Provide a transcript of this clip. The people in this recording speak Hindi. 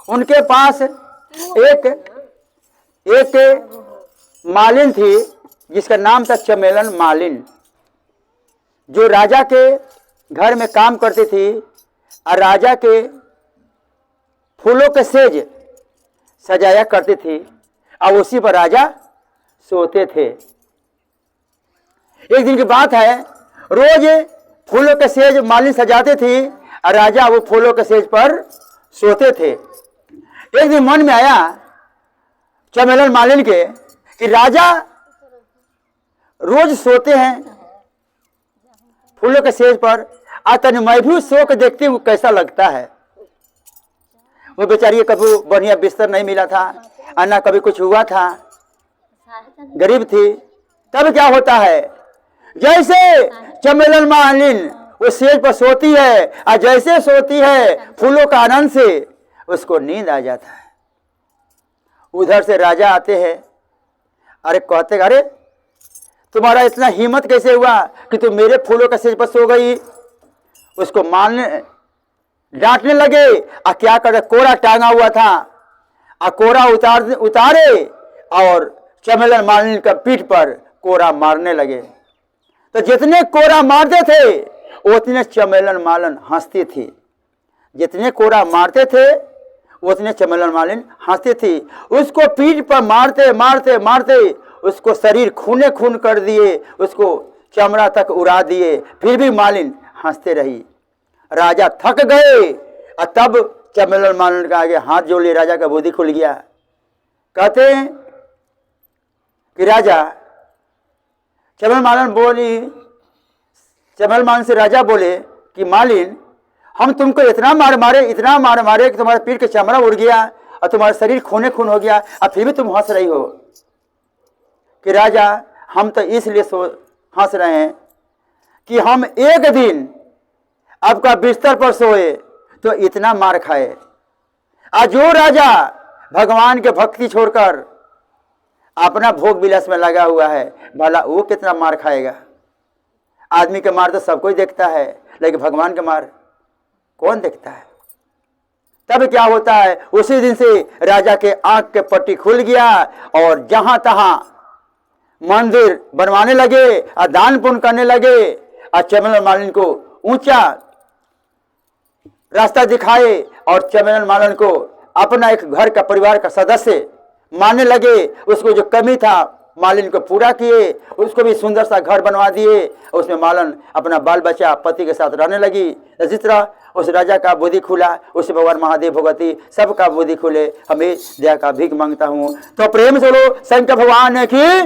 उनके पास एक मालिन थी जिसका नाम था चमेलन मालिन, जो राजा के घर में काम करती थी और राजा के फूलों के सेज सजाया करती थी और उसी पर राजा सोते थे। एक दिन की बात है, रोज फूलों के सेज मालिन सजाती थी और राजा वो फूलों के सेज पर सोते थे। एक दिन मन में आया चमेलन मालिन के कि राजा रोज सोते हैं फूलों के सेज पर, आज तक मैं भी सो के देखती हूँ कैसा लगता है। वो बेचारी कभी बढ़िया बिस्तर नहीं मिला था और ना कभी कुछ हुआ था, गरीब थी। तब क्या होता है, जैसे चमेलन मालिन वो सेज पर सोती है और जैसे सोती है फूलों का आनंद से उसको नींद आ जाता है। उधर से राजा आते हैं, अरे कहते अरे तुम्हारा इतना हिम्मत कैसे हुआ कि तुम मेरे फूलों के सेज पर सो गई। उसको मारने डांटने लगे और क्या करे, कोरा टांगा हुआ था और कोरा उतारे और चमेलन मालिन का पीठ पर कोरा मारने लगे। तो जितने कोरा मारते थे उतने चमेलन मालिन हंसती थी, जितने कोरा मारते थे उतने चमेलन मालिन हंसती थी। उसको पीठ पर मारते मारते मारते उसको शरीर खूने खून कर दिए, उसको चमड़ा तक उड़ा दिए, फिर भी मालिन हंसते रही। राजा थक गए और तब चमेलन मालिन का आगे हाथ जोड़ लिए, राजा का बुद्धि खुल गया। कहते हैं कि राजा चमेलन मालिन से राजा बोले कि मालिन हम तुमको इतना मार मारे कि तुम्हारे पीठ का चमड़ा उड़ गया और तुम्हारा शरीर खूने खून हो गया और फिर भी तुम हंस रही हो। कि राजा हम तो इसलिए हंस रहे हैं कि हम एक दिन आपका बिस्तर पर सोए तो इतना मार खाए, और जो राजा भगवान के भक्ति छोड़कर अपना भोग विलास में लगा हुआ है भला वो कितना मार खाएगा। आदमी के मार तो सब कोई देखता है, लेकिन भगवान के मार कौन देखता है। तब क्या होता है, उसी दिन से राजा के आंख के पट्टी खुल गया और जहां तहां मंदिर बनवाने लगे और दान पुण्य करने लगे और चमेलन मालिन को ऊंचा रास्ता दिखाए और चमेलन मालिन को अपना एक घर का परिवार का सदस्य मानने लगे। उसको जो कमी था मालिन को पूरा किए, उसको भी सुंदर सा घर बनवा दिए। उसमें मालिन अपना बाल बच्चा पति के साथ रहने लगी। जिस तरह उस राजा का बुद्धि खुला, उस भगवान महादेव भगवती सबका बुद्धि खुले। हमें दया का भीख मांगता हूँ। तो प्रेम से लो शंकर भगवान की।